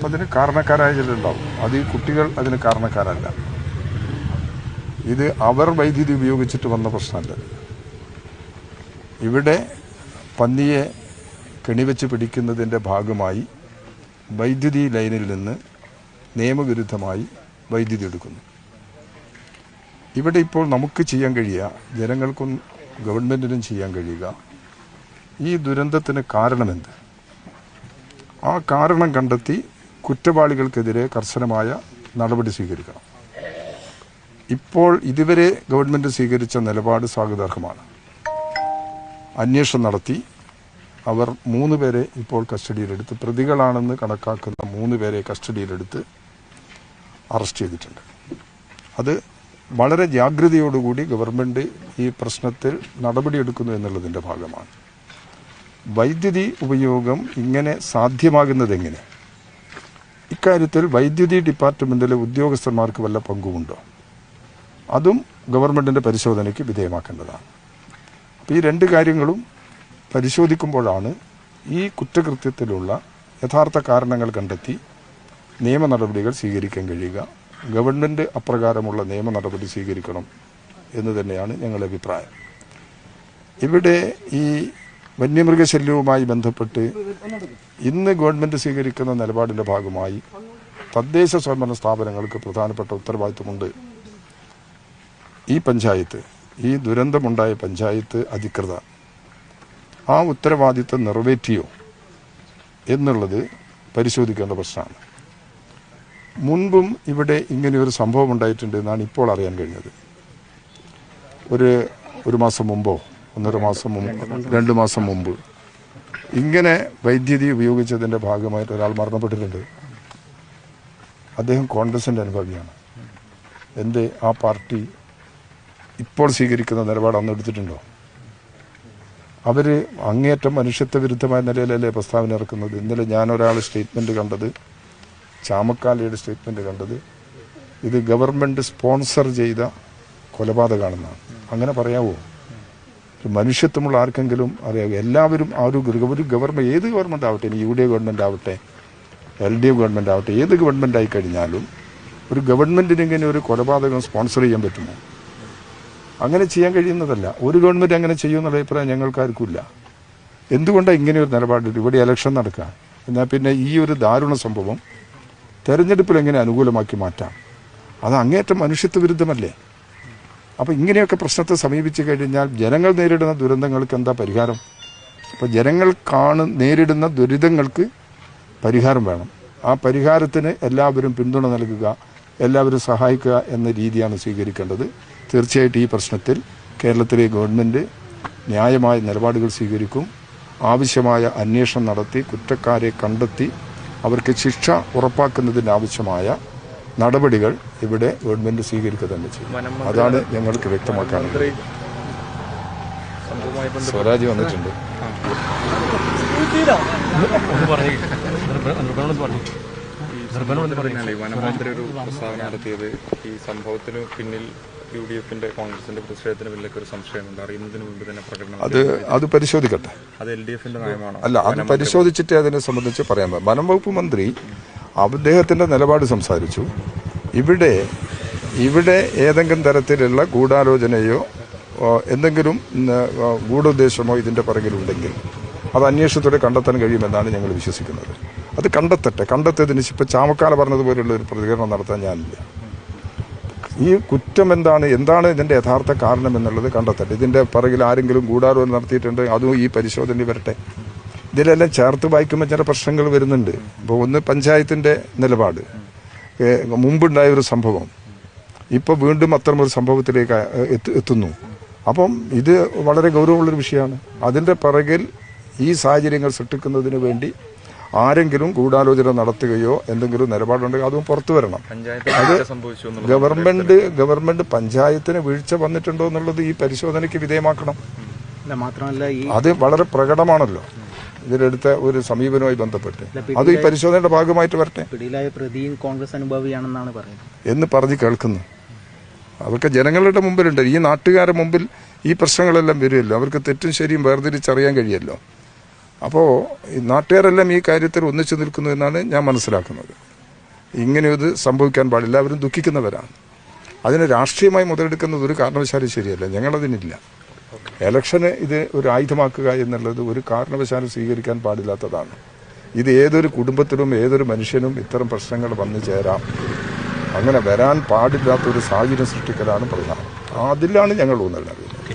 അതിന് കാരണക്കാരായ ചിലരുണ്ടാവും. അത് ഈ കുട്ടികൾ അതിന് കാരണക്കാരല്ല. ഇത് അവർ വൈദ്യുതി ഉപയോഗിച്ചിട്ട് വന്ന പ്രശ്നമല്ല. ഇവിടെ പന്നിയെ കെണിവെച്ച് പിടിക്കുന്നതിൻ്റെ ഭാഗമായി വൈദ്യുതി ലൈനിൽ നിന്ന് നിയമവിരുദ്ധമായി വൈദ്യുതി എടുക്കുന്നു. ഇവിടെ ഇപ്പോൾ നമുക്ക് ചെയ്യാൻ കഴിയുക, ജനങ്ങൾക്കും ഗവൺമെൻറ്റിനും ചെയ്യാൻ കഴിയുക, ഈ ദുരന്തത്തിന് കാരണമെന്ത്, ആ കാരണം കണ്ടെത്തി കുറ്റവാളികൾക്കെതിരെ കർശനമായ നടപടി സ്വീകരിക്കണം. ഇപ്പോൾ ഇതുവരെ ഗവൺമെൻറ് സ്വീകരിച്ച നിലപാട് സ്വാഗതാർഹമാണ്. അന്വേഷണം നടത്തി അവർ 3 പേരെ ഇപ്പോൾ കസ്റ്റഡിയിലെടുത്ത്, പ്രതികളാണെന്ന് കണക്കാക്കുന്ന 3 പേരെ കസ്റ്റഡിയിലെടുത്ത് അറസ്റ്റ് ചെയ്തിട്ടുണ്ട്. അത് വളരെ ജാഗ്രതയോടുകൂടി ഗവൺമെൻറ് ഈ പ്രശ്നത്തിൽ നടപടിയെടുക്കുന്നു എന്നുള്ളതിൻ്റെ ഭാഗമാണ്. വൈദ്യുതി ഉപയോഗം ഇങ്ങനെ സാധ്യമാകുന്നതെങ്ങനെ? ഇക്കാര്യത്തിൽ വൈദ്യുതി ഡിപ്പാർട്ട്മെൻറ്റിലെ ഉദ്യോഗസ്ഥന്മാർക്ക് വല്ല പങ്കുമുണ്ടോ? അതും ഗവൺമെൻറ്റിൻ്റെ പരിശോധനയ്ക്ക് വിധേയമാക്കേണ്ടതാണ്. അപ്പോൾ ഈ 2 കാര്യങ്ങളും പരിശോധിക്കുമ്പോഴാണ് ഈ കുറ്റകൃത്യത്തിലുള്ള യഥാർത്ഥ കാരണങ്ങൾ കണ്ടെത്തി നിയമ നടപടികൾ സ്വീകരിക്കാൻ കഴിയുക. ഗവൺമെൻറ് അപ്രകാരമുള്ള നിയമ നടപടി സ്വീകരിക്കണം എന്ന് തന്നെയാണ് ഞങ്ങളുടെ അഭിപ്രായം. ഇവിടെ ഈ വന്യമൃഗശല്യവുമായി ബന്ധപ്പെട്ട് ഇന്ന് ഗവൺമെൻറ് സ്വീകരിക്കുന്ന നിലപാടിൻ്റെ ഭാഗമായി തദ്ദേശ സ്വയംഭരണ സ്ഥാപനങ്ങൾക്ക് പ്രധാനപ്പെട്ട ഉത്തരവാദിത്വമുണ്ട്. ഈ പഞ്ചായത്ത്, ഈ ദുരന്തമുണ്ടായ പഞ്ചായത്ത് അധികൃതർ ആ ഉത്തരവാദിത്വം നിറവേറ്റിയോ എന്നുള്ളത് പരിശോധിക്കേണ്ട പ്രശ്നമാണ്. മുൻപും ഇവിടെ ഇങ്ങനെയൊരു സംഭവം ഉണ്ടായിട്ടുണ്ട് എന്നാണ് ഇപ്പോൾ അറിയാൻ കഴിഞ്ഞത്. ഒരു മാസം മുമ്പോ 1.5 മാസം മുമ്പ് 2 മാസം മുമ്പ് ഇങ്ങനെ വൈദ്യുതി ഉപയോഗിച്ചതിൻ്റെ ഭാഗമായിട്ട് ഒരാൾ മരണപ്പെട്ടിട്ടുണ്ട്. അദ്ദേഹം കോൺഗ്രസിൻ്റെ അനുഭാവിയാണ്. എന്തേ ആ പാർട്ടി ഇപ്പോൾ സ്വീകരിക്കുന്ന നിലപാട് അന്ന് എടുത്തിട്ടുണ്ടോ? അവർ അങ്ങേയറ്റം മനുഷ്യത്വ വിരുദ്ധമായ നിലയിലല്ലേ പ്രസ്താവന ഇറക്കുന്നത്. ഇന്നലെ ഞാനൊരാൾ സ്റ്റേറ്റ്മെൻറ്റ് കണ്ടത്, ചാമക്കാലയുടെ സ്റ്റേറ്റ്മെൻറ്റ് കണ്ടത്, ഇത് ഗവൺമെൻറ് സ്പോൺസർ ചെയ്ത കൊലപാതകമാണെന്നാണ്. അങ്ങനെ പറയാവോ? മനുഷ്യത്വമുള്ള ആർക്കെങ്കിലും അറിയാവോ? എല്ലാവരും ആ ഒരു ഗവൺമെൻറ്, ഏത് ഗവൺമെൻറ് ആവട്ടെ, ഇനി UDA ഗവൺമെൻറ് ആവട്ടെ, LDF ഗവൺമെൻറ് ആവട്ടെ, ഏത് ഗവൺമെൻറ് ആയി കഴിഞ്ഞാലും ഒരു ഗവൺമെൻറ്റിന് ഇങ്ങനെ ഒരു കൊലപാതകം സ്പോൺസർ ചെയ്യാൻ പറ്റുമോ? അങ്ങനെ ചെയ്യാൻ കഴിയുന്നതല്ല. ഒരു ഗവൺമെൻറ് അങ്ങനെ ചെയ്യുമെന്നുള്ള അഭിപ്രായം ഞങ്ങൾക്കാർക്കുമില്ല. എന്തുകൊണ്ടാണ് ഇങ്ങനെ ഒരു നിലപാട്? ഇവിടെ ഇലക്ഷൻ നടക്കുക, എന്നാൽ പിന്നെ ഈ ഒരു ദാരുണ സംഭവം തെരഞ്ഞെടുപ്പിൽ എങ്ങനെ അനുകൂലമാക്കി മാറ്റാം? അത് അങ്ങേയറ്റം മനുഷ്യത്വ വിരുദ്ധമല്ലേ? അപ്പോൾ ഇങ്ങനെയൊക്കെ പ്രശ്നത്തെ സമീപിച്ചു കഴിഞ്ഞാൽ ജനങ്ങൾ നേരിടുന്ന ദുരന്തങ്ങൾക്ക് എന്താ പരിഹാരം? അപ്പോൾ ജനങ്ങൾ നേരിടുന്ന ദുരിതങ്ങൾക്ക് പരിഹാരം വേണം. ആ പരിഹാരത്തിന് എല്ലാവരും പിന്തുണ നൽകുക, എല്ലാവരും സഹായിക്കുക എന്ന രീതിയാണ് സ്വീകരിക്കേണ്ടത്. തീർച്ചയായിട്ടും ഈ പ്രശ്നത്തിൽ കേരളത്തിലെ ഗവൺമെൻറ് ന്യായമായ നിലപാടുകൾ സ്വീകരിക്കും. ആവശ്യമായ അന്വേഷണം നടത്തി കുറ്റക്കാരെ കണ്ടെത്തി അവർക്ക് ശിക്ഷ ഉറപ്പാക്കുന്നതിന് ആവശ്യമായ നടപടികൾ ഇവിടെ ഗവൺമെൻറ് സ്വീകരിക്കുക തന്നെ ചെയ്യും. അതാണ് ഞങ്ങൾക്ക് വ്യക്തമാക്കാനുള്ളത്. സ്വരാജ് വന്നിട്ടുണ്ട്. വനമന്ത്രി ഒരു പ്രസ്താവന നടത്തിയത് ഈ സംഭവത്തിന് പിന്നിൽ UDFന്റെ കോൺഗ്രസിന്റെ പ്രതിഷേധത്തിന് പിന്നിലൊക്കെ ഒരു സംശയമുണ്ട്. അറിയുന്നതിന് മുമ്പ് തന്നെ പ്രകടനം അത് പരിശോധിക്കട്ടെ. അത് LDFന്റെ നയമാണോ? അല്ല, അത് പരിശോധിച്ചിട്ട് അതിനെ സംബന്ധിച്ച് പറയാൻ പറ്റും. വനം വകുപ്പ് മന്ത്രി അദ്ദേഹത്തിന്റെ നിലപാട് സംസാരിച്ചു. ഇവിടെ ഏതെങ്കിലും തരത്തിലുള്ള ഗൂഢാലോചനയോ എന്തെങ്കിലും ഗൂഢോദ്ദേശമോ ഇതിന്റെ പിറകിലുണ്ടെങ്കിൽ അത് അന്വേഷണത്തോടെ കണ്ടെത്താൻ കഴിയുമെന്നാണ് ഞങ്ങൾ വിശ്വസിക്കുന്നത്. അത് കണ്ടെത്തിയതിന് ഇപ്പം ചാമക്കാല പറഞ്ഞതുപോലെയുള്ള ഒരു പ്രതികരണം നടത്താൻ ഞാനില്ല. ഈ കുറ്റം എന്താണ് ഇതിൻ്റെ യഥാർത്ഥ കാരണം എന്നുള്ളത് കണ്ടെത്തട്ടെ. ഇതിൻ്റെ പിറകിൽ ആരെങ്കിലും ഗൂഢാലോചന നടത്തിയിട്ടുണ്ട്, അതും ഈ പരിശോധന വരട്ടെ. ഇതിലെല്ലാം ചേർത്ത് വായിക്കുമ്പോൾ ചില പ്രശ്നങ്ങൾ വരുന്നുണ്ട്. ഇപ്പോൾ ഒന്ന് പഞ്ചായത്തിൻ്റെ നിലപാട്, മുമ്പുണ്ടായ ഒരു സംഭവം ഇപ്പോൾ വീണ്ടും അത്തരമൊരു സംഭവത്തിലേക്ക് എത്തുന്നു. അപ്പം ഇത് വളരെ ഗൗരവമുള്ളൊരു വിഷയമാണ്. അതിൻ്റെ പിറകിൽ ഈ സാഹചര്യങ്ങൾ സൃഷ്ടിക്കുന്നതിന് വേണ്ടി ആരെങ്കിലും ഗൂഢാലോചന നടത്തുകയോ എന്തെങ്കിലും നിലപാടുണ്ടെങ്കിൽ അതും പുറത്തു വരണം. അത് ഗവൺമെന്റ് പഞ്ചായത്തിന് വീഴ്ച വന്നിട്ടുണ്ടോ എന്നുള്ളത് ഈ പരിശോധനയ്ക്ക് വിധേയമാക്കണം. അത് വളരെ പ്രകടമാണല്ലോ ഇതിലെടുത്ത ഒരു സമീപനവുമായി ബന്ധപ്പെട്ട്. അത് ഈ പരിശോധനയുടെ ഭാഗമായിട്ട് വരട്ടെ. കോൺഗ്രസ് അനുഭാവിയാണെന്നാണ് പറയുന്നത് എന്ന് പറഞ്ഞ് കേൾക്കുന്നു. അതൊക്കെ ജനങ്ങളുടെ മുമ്പിലുണ്ട്. ഈ നാട്ടുകാരുടെ മുമ്പിൽ ഈ പ്രശ്നങ്ങളെല്ലാം വരുമല്ലോ. അവർക്ക് തെറ്റും ശരിയും വേർതിരിച്ചറിയാൻ കഴിയല്ലോ. അപ്പോൾ നാട്ടുകാരെല്ലാം ഈ കാര്യത്തിൽ ഒന്നിച്ചു നിൽക്കുന്നു എന്നാണ് ഞാൻ മനസ്സിലാക്കുന്നത്. ഇങ്ങനെയത് സംഭവിക്കാൻ പാടില്ല. അവരും ദുഃഖിക്കുന്നവരാണ്. അതിനെ രാഷ്ട്രീയമായി മുതലെടുക്കുന്നത് ഒരു കാരണവശാലും ശരിയല്ല. ഞങ്ങളതിനില്ല. ഇലക്ഷന് ഇത് ഒരു ആയുധമാക്കുക എന്നുള്ളത് ഒരു കാരണവശാലും സ്വീകരിക്കാൻ പാടില്ലാത്തതാണ്. ഇത് ഏതൊരു കുടുംബത്തിലും ഏതൊരു മനുഷ്യനും ഇത്തരം പ്രശ്നങ്ങൾ വന്നു ചേരാം. അങ്ങനെ വരാൻ പാടില്ലാത്തൊരു സാഹചര്യം സൃഷ്ടിക്കലാണ് പ്രധാനം. അതിലാണ് ഞങ്ങൾ ഊന്നൽ നൽകുന്നത്.